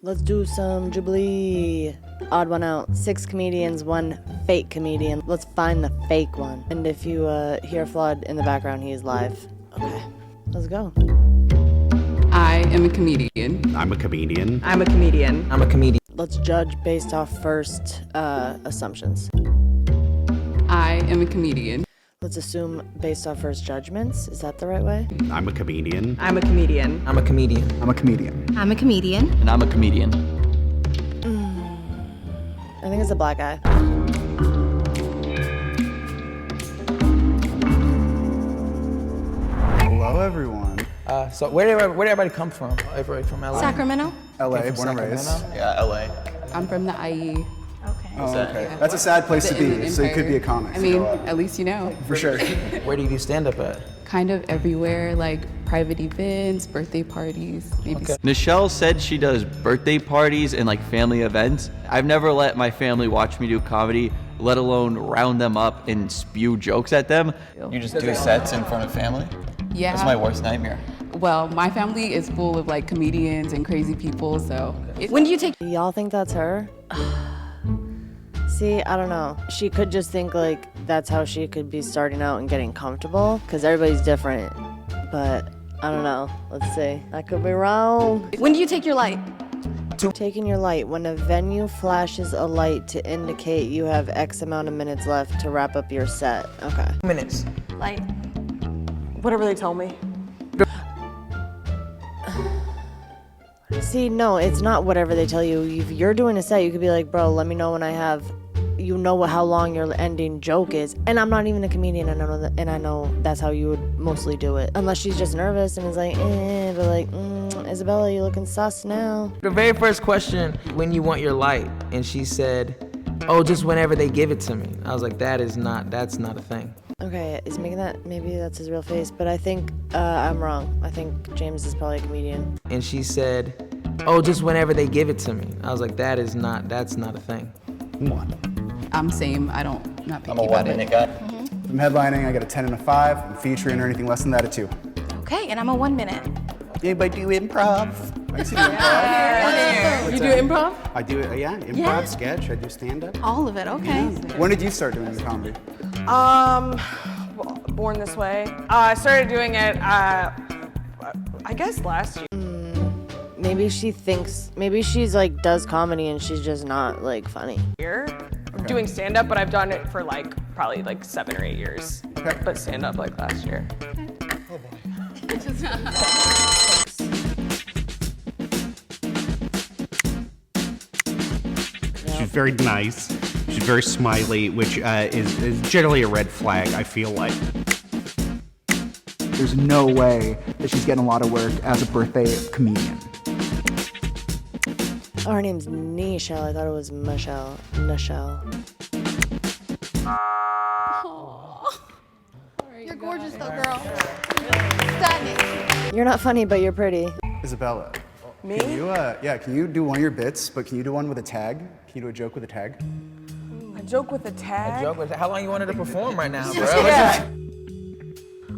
Let's do some Jubilee. Odd one out. 6 comedians, 1 fake comedian. Let's find the fake one. And if you hear Flood in the background, he is live. Okay, let's go. I am a comedian. I'm a comedian. I'm a comedian. I'm a comedian. Let's judge based off first assumptions. I am a comedian. Let's assume based off first judgments. Is that the right way? I'm a comedian. I'm a comedian. I'm a comedian. I'm a comedian. I'm a comedian. And I'm a comedian. I think it's a black guy. Hello, everyone. So where did everybody come from? Everybody from LA? Sacramento. LA, born and raised. Yeah, LA. I'm from the IE. Oh, okay. That's a sad place to be, so you could be a comic. I mean, at least you know. For sure. Where do you do stand-up at? Kind of everywhere, like private events, birthday parties, maybe. Okay. Nichelle said she does birthday parties and like family events. I've never let my family watch me do comedy, let alone round them up and spew jokes at them. You just do sets in front of family? Yeah. That's my worst nightmare. Well, my family is full of like comedians and crazy people, so. When do you take? Y'all think that's her? See, I don't know. She could just think like that's how she could be starting out and getting comfortable, because everybody's different. But I don't know. Let's see. I could be wrong. When do you take your light? Taking your light. When a venue flashes a light to indicate you have X amount of minutes left to wrap up your set. Okay. Minutes. Light. Whatever they tell me. See, no, it's not whatever they tell you. If you're doing a set, you could be like, bro, let me know when I have, you know how long your ending joke is. And I'm not even a comedian, and I know that's how you would mostly do it. Unless she's just nervous and is like, but like, Isabella, you looking sus now. The very first question, when you want your light, and she said, oh, just whenever they give it to me. I was like, that's not a thing. Okay, is making that, maybe that's his real face, but I think I'm wrong. I think James is probably a comedian. And she said, oh, just whenever they give it to me. I was like, that's not a thing. I'm same. Not picky I'm a about 1 minute it. guy. I'm headlining, I got a 10 and a 5. I'm featuring or anything less than that, a 2. Okay, and I'm a 1 minute. Anybody do improv? I used to do improv. You do improv? I do it, yeah, improv, Yeah. sketch, I do stand-up. All of it. Okay. When did you start doing the comedy? Born This Way. I started doing it, I guess last year. Maybe she's like does comedy and she's just not like funny. I'm doing stand-up, but I've done it for like probably like 7 or 8 years. Okay. But stand-up like last year. She's very nice. She's very smiley, which is generally a red flag, I feel like. There's no way that she's getting a lot of work as a birthday comedian. Oh, her name's Nichelle. I thought it was Michelle. Nichelle. You're gorgeous, though, girl. Stunning. You're not funny, but you're pretty. Isabella. Me? Can you do one of your bits, but can you do one with a tag? Can you do a joke with a tag? A joke with a tag? How long you wanted to perform right now, bro? Yeah.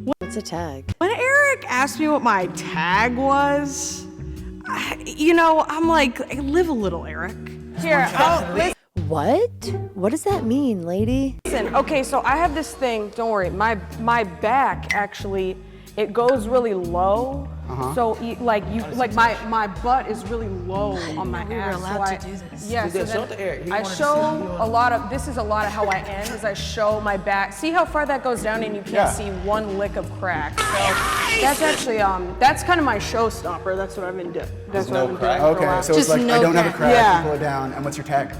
What's a tag? When Eric asked me what my tag was, I'm like, live a little, Eric. Here, What? What does that mean, lady? listen. Okay, so I have this thing. Don't worry, my back actually, it goes really low. So my butt is really low on my ass. We were allowed so to do this. Yeah, so Show it to Eric. He I wanted to show see you. a lot of, this is a lot of how I end, is I show my back. See how far that goes down and you can't see one lick of crack. So that's actually, that's kind of my showstopper. That's what I've been doing. That's what I've been doing for a Okay, while. so it's Just like, no I don't have a crack. crack, Yeah. you pull it down, and what's your tag?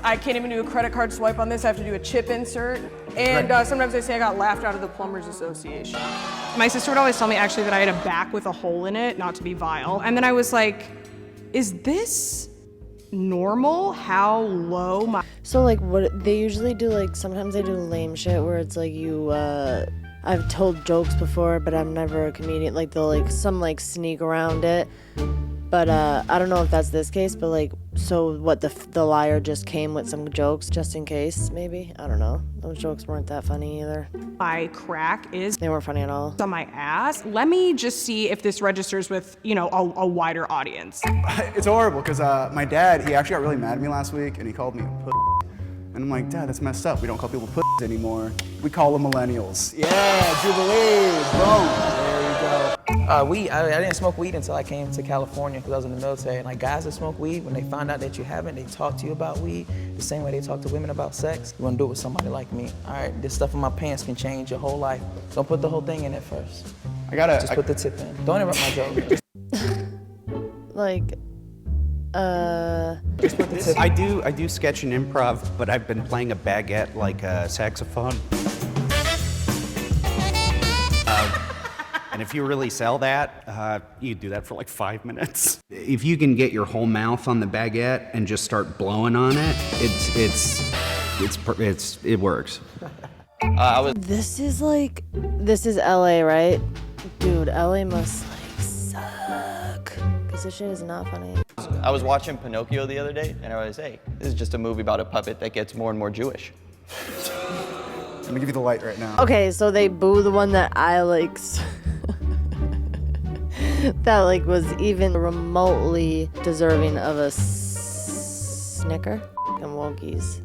I can't even do a credit card swipe on this. I have to do a chip insert. And sometimes they say I got laughed out of the Plumbers Association. My sister would always tell me actually that I had a back with a hole in it, not to be vile. And then I was like, is this normal how low my... So like what they usually do, like sometimes they do lame shit where it's like I've told jokes before, but I'm never a comedian. Like they'll like sneak around it. But I don't know if that's this case, but like, so what, the liar just came with some jokes just in case, maybe? I don't know. Those jokes weren't that funny either. My crack is They weren't funny at all. on my ass. Let me just see if this registers with, you know, a wider audience. It's horrible because my dad, he actually got really mad at me last week and he called me a pussy. And I'm like, Dad, that's messed up. We don't call people pussies anymore. We call them millennials. Yeah, Jubilee, boom. There you go. Weed, I didn't smoke weed until I came to California because I was in the military. And like guys that smoke weed, when they find out that you haven't, they talk to you about weed the same way they talk to women about sex. You want to do it with somebody like me. All right, this stuff in my pants can change your whole life. Don't put the whole thing in it first. Just put the tip in. Don't interrupt my joke. Like, Just put the tip. I do sketch and improv, but I've been playing a baguette like a saxophone. And if you really sell that, you do that for like 5 minutes. If you can get your whole mouth on the baguette and just start blowing on it, it works. this is LA, right? Dude, LA must like suck. Cause this shit is not funny. I was watching Pinocchio the other day, and I was, hey, this is just a movie about a puppet that gets more and more Jewish. Let me give you the light right now. Okay, so they boo the one that I like, that like was even remotely deserving of a snicker. And wokies.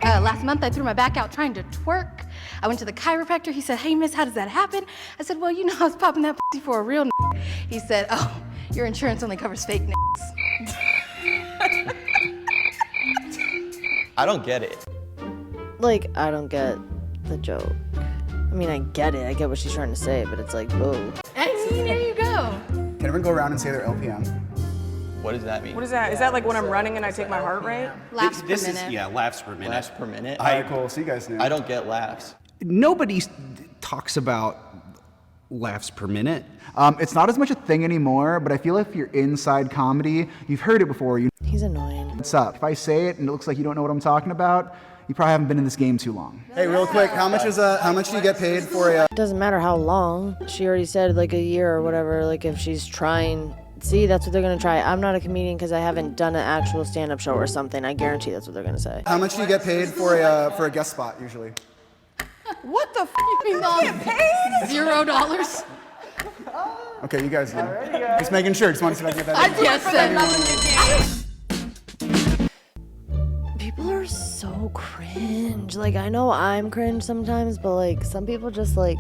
Last month, I threw my back out trying to twerk. I went to the chiropractor. He said, hey, miss, how does that happen? I said, well, you know, I was popping that pussy for a real n***. He said, oh, your insurance only covers fake n***s. I don't get it. Like, I don't get the joke. I mean, I get it. I get what she's trying to say, but it's like, boo. I mean, there you go. Can everyone go around and say their LPM? What does that mean? What is that? Is that like when I'm running and I take my heart rate? Laughs per This minute. is, yeah, laughs per minute. Laughs per minute? All right, cool. So you guys knew. I don't get laughs. Nobody talks about laughs per minute. It's not as much a thing anymore, but I feel if you're inside comedy, you've heard it before. You know He's annoying. what's up. If I say it and it looks like you don't know what I'm talking about, you probably haven't been in this game too long. Hey, real quick, how much do you get paid for a? Doesn't matter how long. She already said like a year or whatever. Like if she's trying, see, that's what they're gonna try. I'm not a comedian because I haven't done an actual stand-up show or something. I guarantee that's what they're gonna say. How much do you get paid for a guest spot usually? What the f? You get paid? $0. Okay, you guys do. Just making sure. Just want to see if I can get that. Yes, People are so cringe. Like I know I'm cringe sometimes, but like some people just like.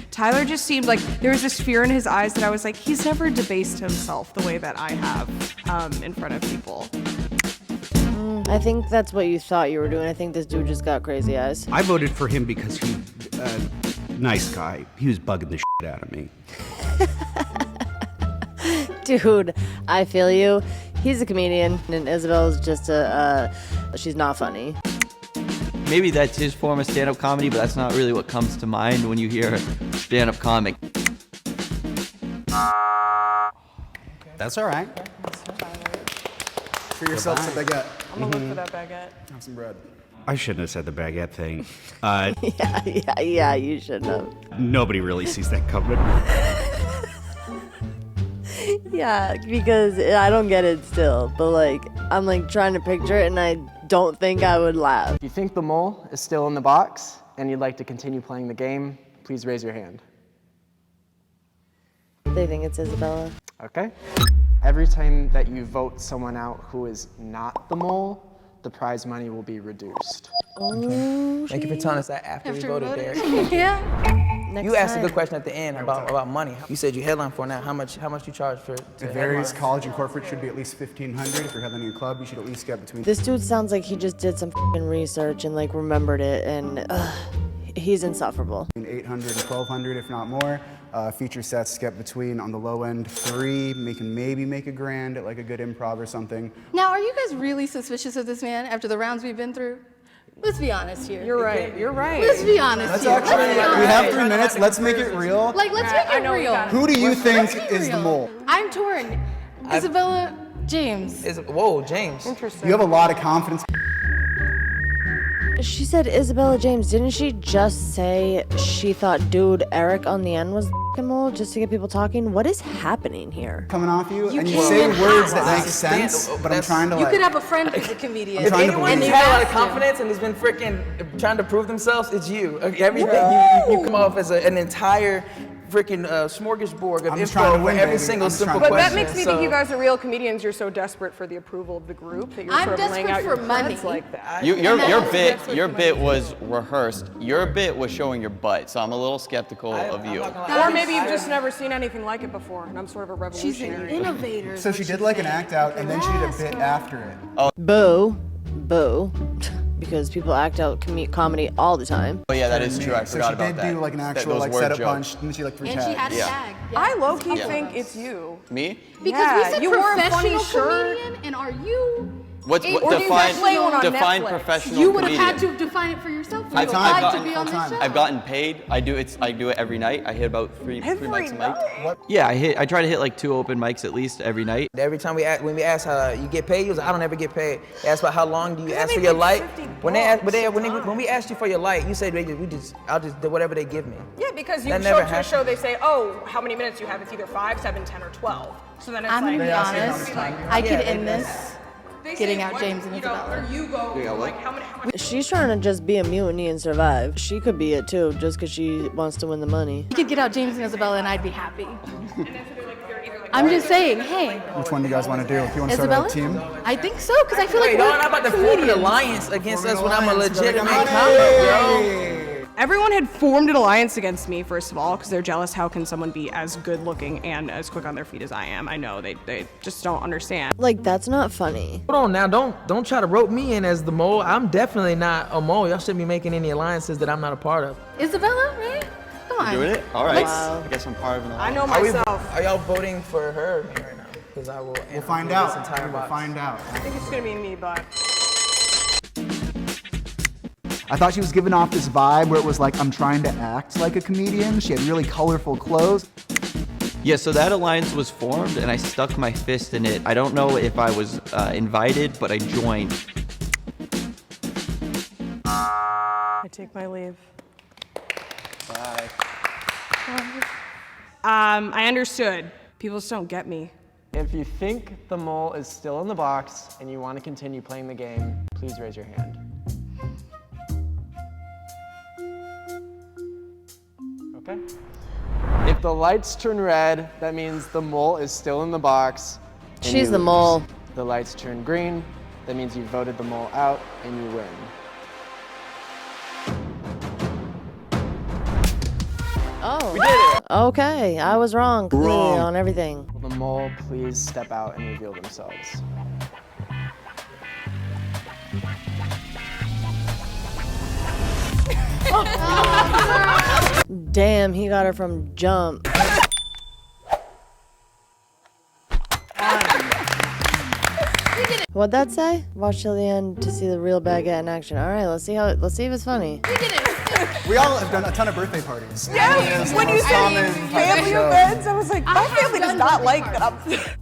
Tyler just seemed like there was this fear in his eyes that I was like, he's never debased himself the way that I have in front of people. I think that's what you thought you were doing. I think this dude just got crazy eyes. I voted for him because he, nice guy. He was bugging the shit out of me. Dude, I feel you. He's a comedian, and Isabel's just she's not funny. Maybe that's his form of stand-up comedy, but that's not really what comes to mind when you hear stand-up comic. That's all right. For yourself some baguette. I'm gonna look for that baguette. Have some bread. I shouldn't have said the baguette thing. Yeah, you shouldn't have. Nobody really sees that coming. Yeah, because I don't get it still, but like, I'm like trying to picture it and I don't think I would laugh. If you think the mole is still in the box and you'd like to continue playing the game, please raise your hand. They think it's Isabella. Okay. Every time that you vote someone out who is not the mole, the prize money will be reduced. Oh, Thank you for telling us that after we voted, Derek. Yeah. next You asked a time. good question at the end about money. You said you headline for now. How much you charge for? It varies. College and corporate should be at least $1,500. If you're headlining a club, you should at least get between. This dude sounds like he just did some fucking research and like remembered it, and he's insufferable. $800 and $1,200, if not more. Feature sets get between, on the low end, $3,000. Maybe make $1,000 at like a good improv or something. Now, are you guys really suspicious of this man after the rounds we've been through? Let's be honest here. You're right. You're right. Let's be honest here. Let's actually, we have 3 minutes. Let's make it real. Like, let's make it real. Who do you think Let's make it is the real. mole? I'm torn. Isabella James. Whoa, James. Interesting. You have a lot of confidence. She said Isabella James. Didn't she just say she thought dude Eric on the end was whack-a-mole just to get people talking? What is happening here? Coming off you, and you can't say even words have that make that. sense, but I'm trying to You like. could have a friend who's a comedian. I'm trying to Anyone believe who's you. had a lot of Ask him. confidence and has been freaking trying to prove themselves, it's you. Everything you come off as an entire freaking smorgasbord of I'm just info trying to for win, every baby. single I'm just simple trying But to question. that makes me So- think you guys are real comedians. You're so desperate for the approval of the group that you're I'm sort of laying desperate out for your money. cards like that. Your bit was rehearsed. Your bit was showing your butt, so I'm a little skeptical of you. Or maybe you've just never seen anything like it before, and I'm sort of a She's an revolutionary. innovator. So she did like an act out, and then she did a bit after it. Boo. Boo. Because people act out comedy all the time. Oh yeah, that is true. I So forgot she about did that. do like an That actual those like were setup jokes. punch, and she like 3 And she had a tags. tag. I low-key Yeah. think it's you. Me? Because Yeah, we said you wore a funny professional shirt. comedian, and are you? What's Or what do you guys play one on define Netflix? professional You would comedian? have had to define it for yourself. You I've applied to be full on this time. show. I've gotten paid. I do it every night. I hit about three mics a night. What? Yeah, I try to hit like 2 open mics at least every night. Every time when we ask how you get paid, you was like, I don't ever get paid. They ask about how long do you ask for make your like light. 50 When they ask, bucks a when we asked you for your light, you said I'll just do whatever they give me. Yeah, because you That show never up to a happened. show, they say, oh, how many minutes you have? It's either 5, 7, 10, or 12. So then it's I'm like, gonna be ask you how honest. much time you I could Yeah, end they- this. they Getting say, out what, James and you know, Isabella. or you go, like, how many She's trying to just be a mutiny and survive. She could be it too, just because she wants to win the money. You could get out James and Isabella, and I'd be happy. I'm just saying, hey, Which one do you guys want to do? If you want to start Isabella? a team? I think so, because I feel like Wait, we're I'm about to form an comedians. alliance against us when I'm a alliance, brother. legitimate Come on. comic, bro. Everyone had formed an alliance against me, first of all, because they're jealous. How can someone be as good looking and as quick on their feet as I am? I know, they just don't understand. Like, that's not funny. Hold on now, don't try to rope me in as the mole. I'm definitely not a mole. Y'all shouldn't be making any alliances that I'm not a part of. Isabella, right? Come on. Doing it? All right. Wow. I guess I'm part of an I alliance. know Are, myself. are y'all voting for her or me right now? Because I will. We'll find this out. entire We'll box. find out. I think it's gonna be me, but I thought she was giving off this vibe where it was like, I'm trying to act like a comedian. She had really colorful clothes. Yeah, so that alliance was formed, and I stuck my fist in it. I don't know if I was invited, but I joined. I take my leave. Bye. I understood. People just don't get me. If you think the mole is still in the box and you want to continue playing the game, please raise your hand. Okay. If the lights turn red, that means the mole is still in the box. and She's you the lose. mole. The lights turn green, that means you voted the mole out and you win. Oh. We did it! Okay, I was wrong completely Wrong. on everything. Will the mole please step out and reveal themselves? Damn, he got her from jump. What'd that say? Watch till the end to see the real baguette in action. All right, let's see if it's funny. We all have done a ton of birthday parties. Yes, when you said family events, I was like, my family does not like that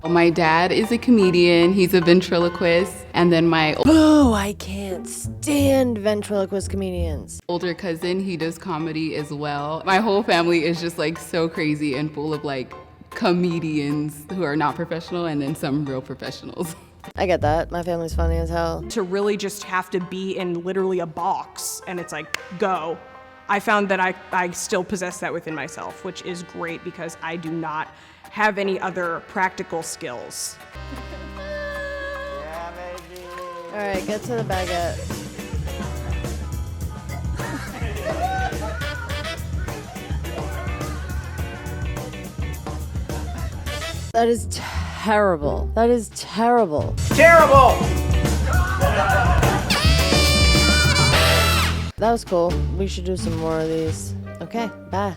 I'm. My dad is a comedian, he's a ventriloquist, and then my Oh, I can't stand ventriloquist comedians. older cousin, he does comedy as well. My whole family is just like so crazy and full of like comedians who are not professional and then some real professionals. I get that. My family's funny as hell. To really just have to be in literally a box and it's like, go. I found that I still possess that within myself, which is great because I do not have any other practical skills. All right, get to the baguette. That is terrible. That is terrible. Terrible! That was cool. We should do some more of these. Okay, bye.